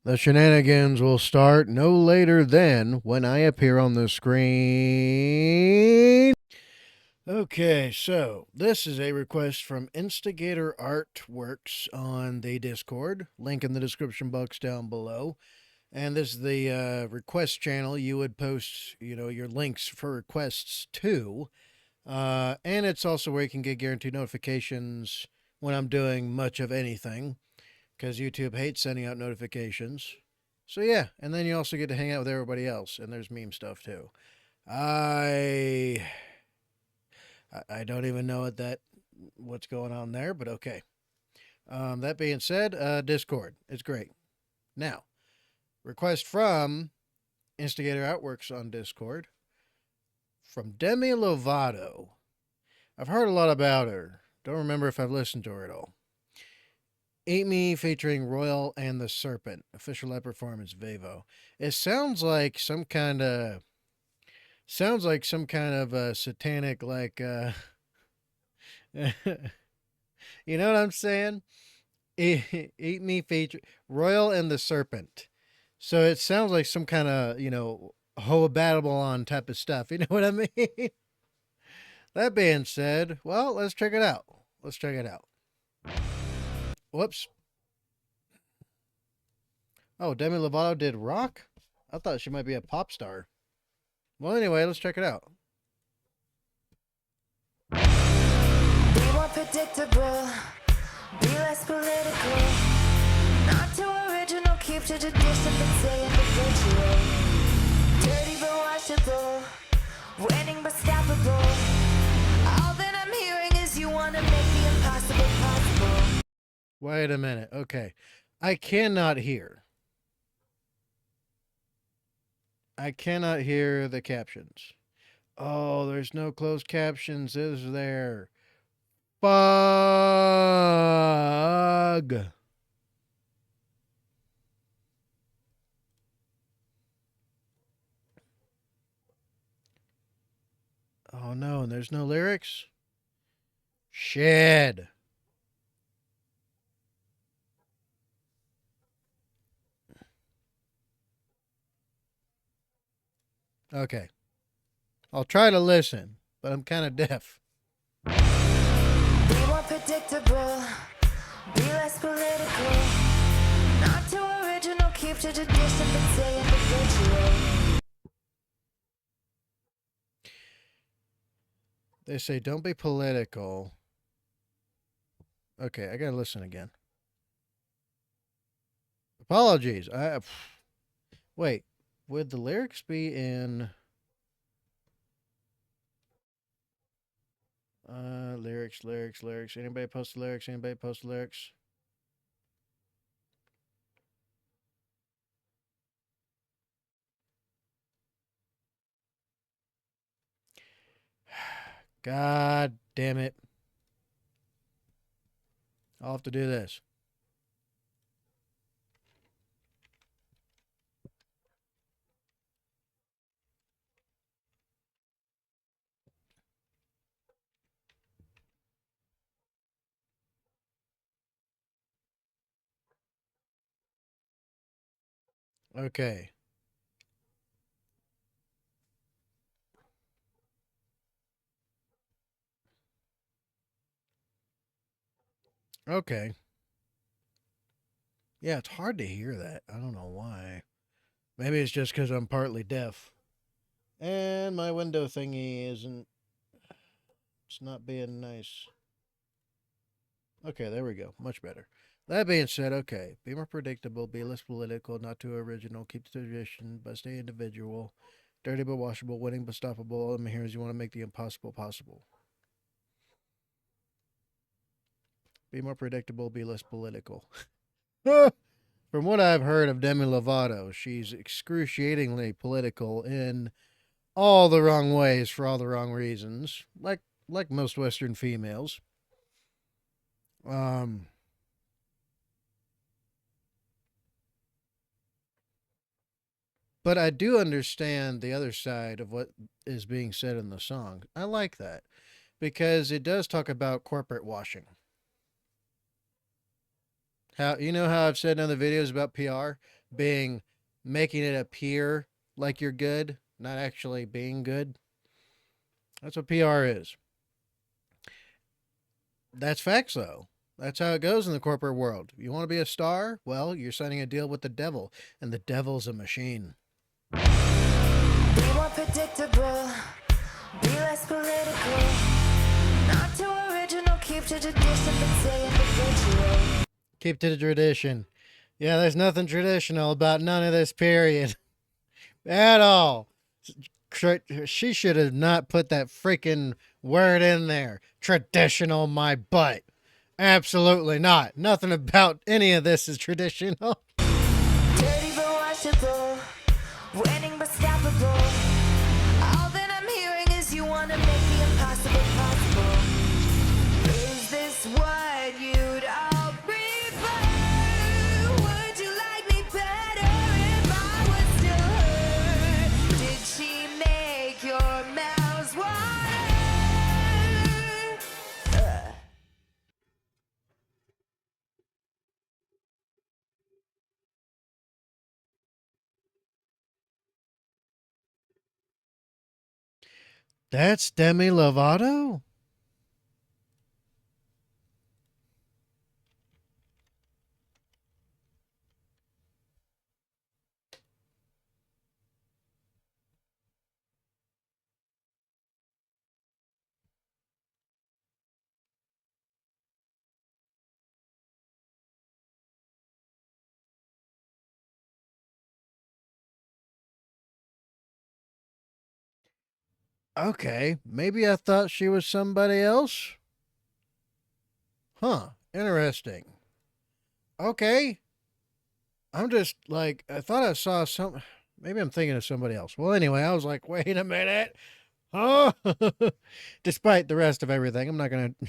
The shenanigans will start no later than when I appear on the screen. Okay, so this is a request from Instigator Artworks on the Discord. Link in the description box down below. And this is the request channel you would post, your links for requests to. And it's also where you can get guaranteed notifications when I'm doing much of anything, because YouTube hates sending out notifications. So yeah, and then you also get to hang out with everybody else, and there's meme stuff too. I I don't even know what's going on there, but okay. That being said, Discord, it's great. Now, request from Instigator Outworks on Discord from Demi Lovato. I've heard a lot about her. Don't remember if I've listened to her at all. Eat Me featuring Royal and the Serpent. Official live performance Vevo. It sounds like some kind of satanic, like you know what I'm saying? Eat Me feature Royal and the Serpent. So it sounds like some kind of, Hoa Babylon type of stuff. You know what I mean? That being said, well, let's check it out. Let's check it out. Whoops. Oh, Demi Lovato did rock? I thought she might be a pop star. Well, anyway, let's check it out. Be more predictable, be less political. Not too original, keep to tradition, but stay individual. Dirty but washable, winning but stoppable. All that I'm hearing is you wanna make the impossible possible. Wait a minute. Okay. I cannot hear. I cannot hear the captions. Oh, there's no closed captions, is there? Bug. Oh no, and there's no lyrics? Shit. Okay. I'll try to listen, but I'm kind of deaf. Be more predictable, be less political. Not too original, keep to tradition, but stay individual. They say don't be political. Okay, I gotta listen again. Apologies. Wait. Would the lyrics be in lyrics? Anybody post the lyrics? Anybody post the lyrics? God damn it. I'll have to do this. Okay. Okay. Yeah, it's hard to hear that. I don't know why. Maybe it's just because I'm partly deaf. And my window thingy isn't. It's not being nice. Okay, there we go. Much better. That being said, okay. Be more predictable, be less political, not too original, keep the tradition, but stay individual. Dirty but washable, winning but stoppable. I'm here as you want to make the impossible possible. Be more predictable, be less political. From what I've heard of Demi Lovato, she's excruciatingly political in all the wrong ways for all the wrong reasons, like most Western females. Um, but I do understand the other side of what is being said in the song. I like that because it does talk about corporate washing. How you know how I've said in other videos about PR being making it appear like you're good, not actually being good. That's what PR is. That's facts though. That's how it goes in the corporate world. You want to be a star? Well, you're signing a deal with the devil, and the devil's a machine. Be more predictable, be less political. Not too original, keep to tradition, but stay individual. Keep to the tradition. Yeah, there's nothing traditional about none of this period at all. She should have not put that freaking word in there. Traditional, my butt. Absolutely not. Nothing about any of this is traditional. Dirty but washable, winning but stoppable. All that I'm hearing is you wanna make the impossible possible. Is this what you'd all prefer? Would you like me better if I was still her? Did she make your mouths water? That's Demi Lovato? Okay, maybe I thought she was somebody else. Huh, interesting. Okay, I'm just like, I thought I saw some. Maybe I'm thinking of somebody else. Well, anyway, I was like, wait a minute. Oh, despite the rest of everything, I'm not going to.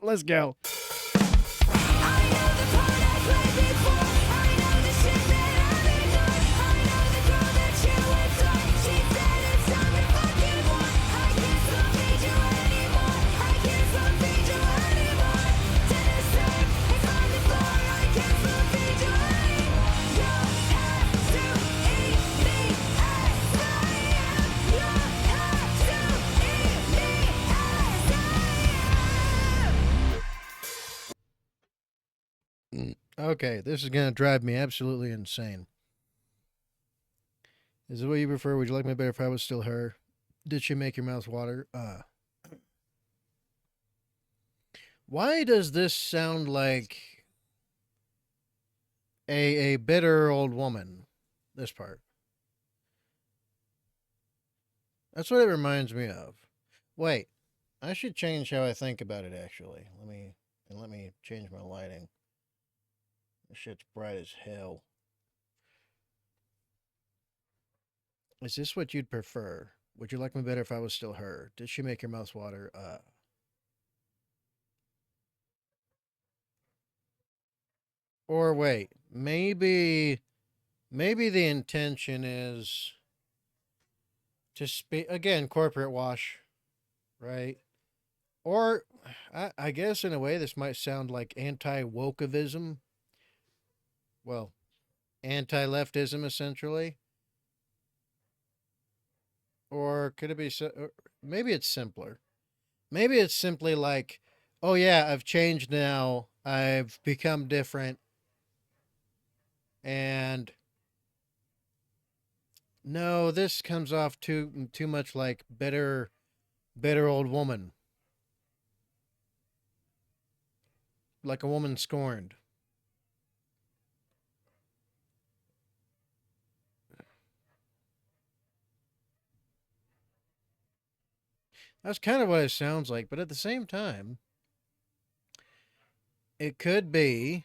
Let's go. I know the part I played before. I know the shit that I've endured. I know the girl that you adore. She said it's time to fucking war. I can't slow feed you anymore. I can't slow feed you anymore. Dinner served, it's on the floor. I can't slow feed you anymore. You have to eat me as I am. You have to eat me as I am. Okay, this is going to drive me absolutely insane. Is it what you prefer? Would you like me better if I was still her? Did she make your mouth water? Why does this sound like a bitter old woman? This part. That's what it reminds me of. Wait, I should change how I think about it. Actually, let me change my lighting. This shit's bright as hell. Is this what you'd prefer? Would you like me better if I was still her? Did she make your mouth water? Or wait, maybe the intention is to speak again, corporate wash, right? Or I guess in a way this might sound like anti-wokeism. Well, anti-leftism essentially. Or could it be maybe it's simpler. Maybe it's simply like, oh yeah, I've changed now. I've become different, and no, this comes off too much like bitter old woman, like a woman scorned. That's kind of what it sounds like, but at the same time, it could be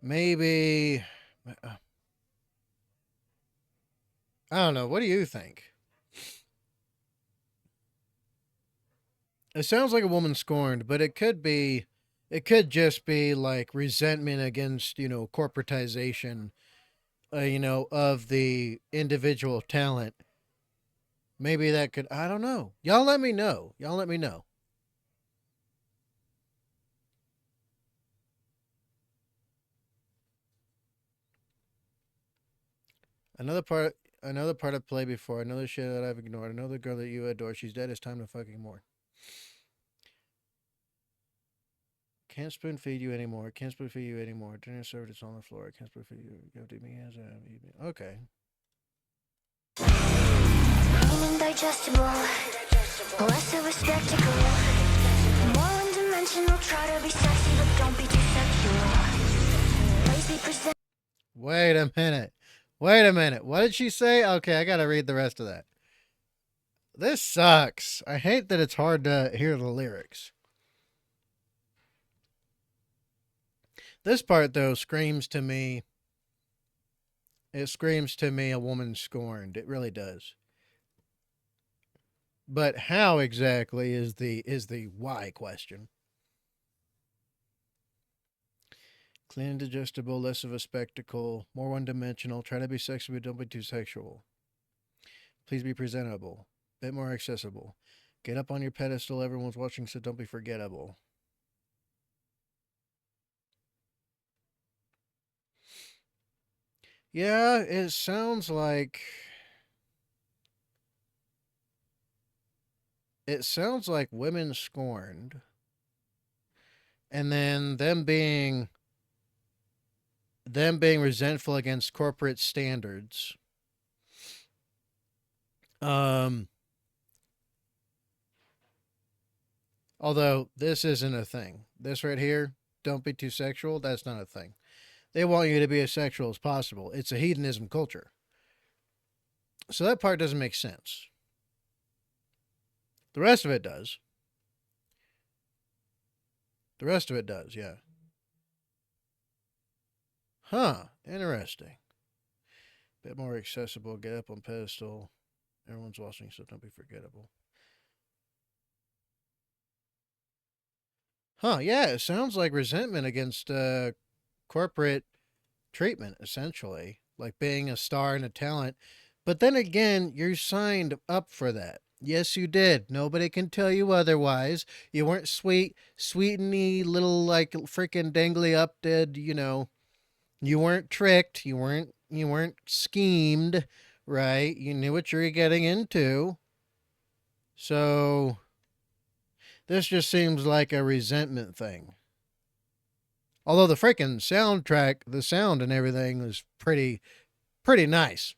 maybe I don't know. What do you think? It sounds like a woman scorned, but it could just be like resentment against, corporatization, of the individual talent. Maybe that could, I don't know. Y'all let me know. Y'all let me know. Another part, another part I've played before. Another shit that I've ignored. Another girl that you adore. She's dead. It's time to fucking more. Can't spoon feed you anymore. Can't spoon feed you anymore. Dinner served. It's on the floor. Can't spoon feed you. Go to me as a. Okay. Indigestible, less of a spectacle. More one-dimensional, try to be sexy, but don't be too sexual. Lazy present. Wait a minute. Wait a minute. What did she say? Okay, I gotta read the rest of that. This sucks. I hate that it's hard to hear the lyrics. This part, though, screams to me. It screams to me a woman scorned. It really does. But how exactly is the why question? Clean and digestible, less of a spectacle, more one dimensional. Try to be sexy, but don't be too sexual. Please be presentable, bit more accessible. Get up on your pedestal. Everyone's watching, so don't be forgettable. Yeah, it sounds like women scorned, and then them being resentful against corporate standards. Um, although this isn't a thing. This right here, don't be too sexual. That's not a thing. They want you to be as sexual as possible. It's a hedonism culture. So that part doesn't make sense. The rest of it does. The rest of it does, yeah. Huh, interesting. Bit more accessible, get up on pedestal. Everyone's watching, so don't be forgettable. Huh, yeah, it sounds like resentment against corporate treatment, essentially. Like being a star and a talent. But then again, you signed up for that. Yes, you did. Nobody can tell you otherwise. You weren't sweeteny little like freaking dangly up dead, You weren't tricked. You weren't schemed, right? You knew what you were getting into. So this just seems like a resentment thing. Although the freaking soundtrack, the sound and everything was pretty nice.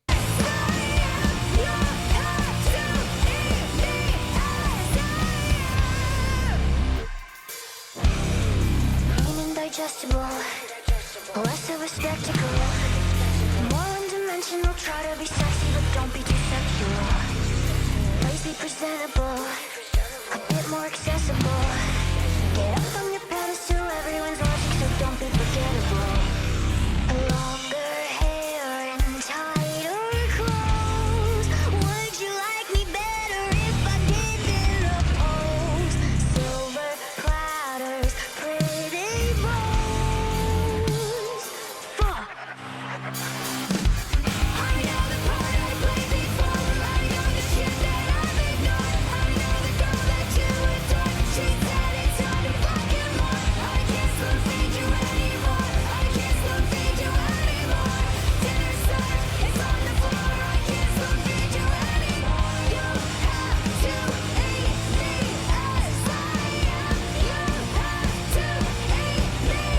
Indigestible, less of a spectacle. More one-dimensional, try to be sexy, but don't be too sexual. Lazy presentable, a bit more accessible. Get up on your pedestal, everyone's watching, so don't be forgettable. Longer hair and tighter clothes. Would you like me better if I didn't oppose? Silver platters, pretty bows. Fuck. I know the part I played before. I know the shit that I've ignored. I know the girl that you adore. She said it's time to fucking more. I can't spoon feed you anymore. I can't spoon feed you anymore. Dinner served, it's on the floor. I can't spoon feed you anymore. You have to eat me as I am. You have to eat me as I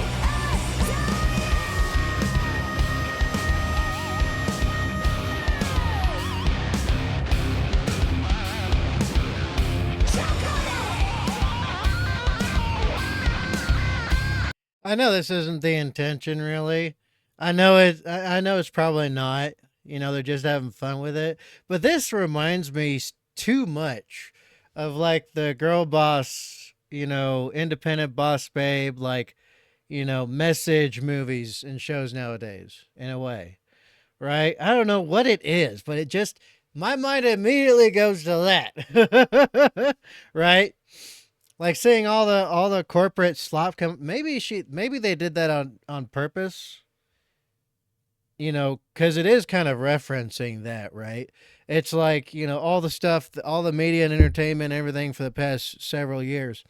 I know this isn't the intention, really. I know it. I know it's probably not. They're just having fun with it. But this reminds me too much of like the girl boss, independent boss babe, like message movies and shows nowadays. In a way, right? I don't know what it is, but my mind immediately goes to that, right? Like seeing all the corporate slop come. Maybe they did that on purpose. Because it is kind of referencing that, right? It's like all the stuff, all the media and entertainment, everything for the past several years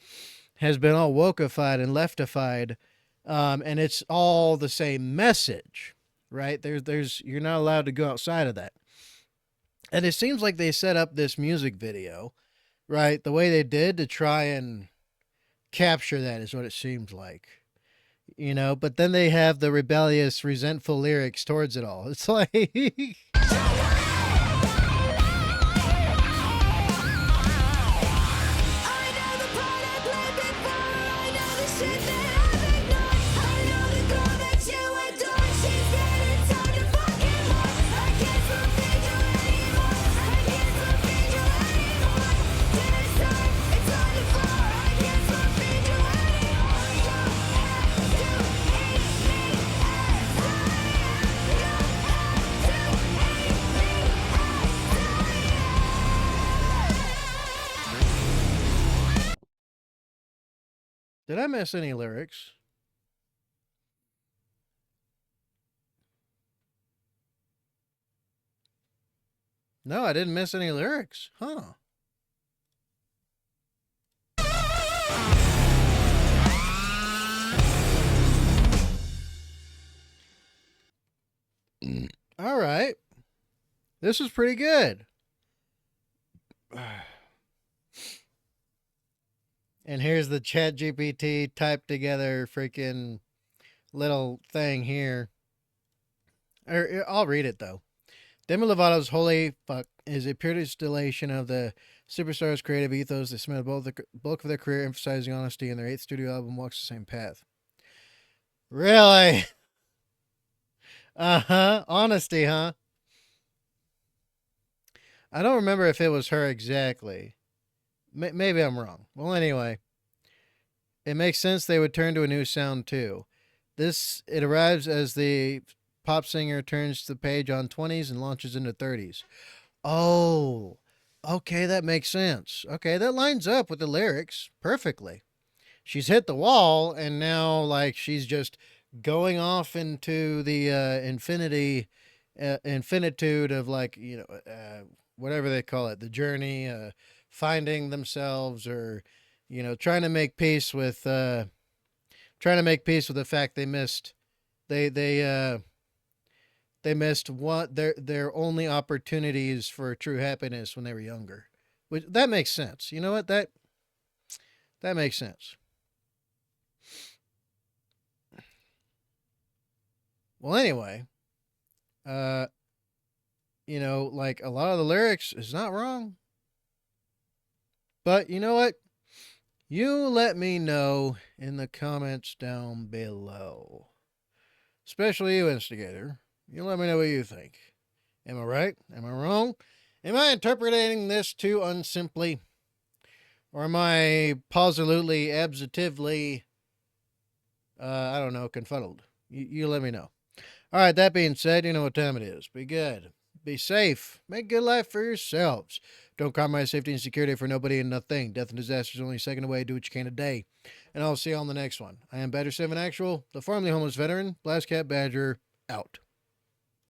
has been all wokeified and leftified, and it's all the same message, right? There's you're not allowed to go outside of that, and it seems like they set up this music video, right, the way they did to try and capture that is what it seems like. But then they have the rebellious, resentful lyrics towards it all. It's like, I know the part I played before. I know the shit that I've ignored. I know the girl that you adore. She's getting tired of fucking more. I can't forbid you anymore. I can't forbid you anymore. This time it's on the floor. I can't forbid you anymore. You have to eat me as I am. You have to eat me did I miss any lyrics? No, I didn't miss any lyrics. Huh. All right. This is pretty good. And here's the Chat GPT typed together freaking little thing here. I'll read it though. Demi Lovato's Holy Fuck is a pure distillation of the superstar's creative ethos. They spent both the bulk of their career emphasizing honesty, and their eighth studio album walks the same path. Really? Uh huh. Honesty, huh? I don't remember if it was her exactly. Maybe I'm wrong. Well, anyway, it makes sense they would turn to a new sound too. It arrives as the pop singer turns the page on 20s and launches into 30s. Oh, okay, that makes sense. Okay, that lines up with the lyrics perfectly. She's hit the wall, and now like she's just going off into the infinitude of like whatever they call it, the journey, finding themselves, or trying to make peace with the fact they they uh they missed what their only opportunities for true happiness when they were younger. Which that makes sense. You know what that makes sense. Well, anyway, uh, like a lot of the lyrics is not wrong, but you know what? You let me know in the comments down below, especially you, instigator. You let me know what you think. Am I right? Am I wrong? Am I interpreting this too unsimply? Or am I positively, absolutely, I don't know, confuddled? You let me know. All right, that being said, you know what time it is. Be good. Be safe. Make good life for yourselves. Don't compromise safety and security for nobody and nothing. Death and disaster is only a second away. Do what you can today. And I'll see you on the next one. I am Badger 7 Actual, the formerly homeless veteran, Blast Cat Badger, out.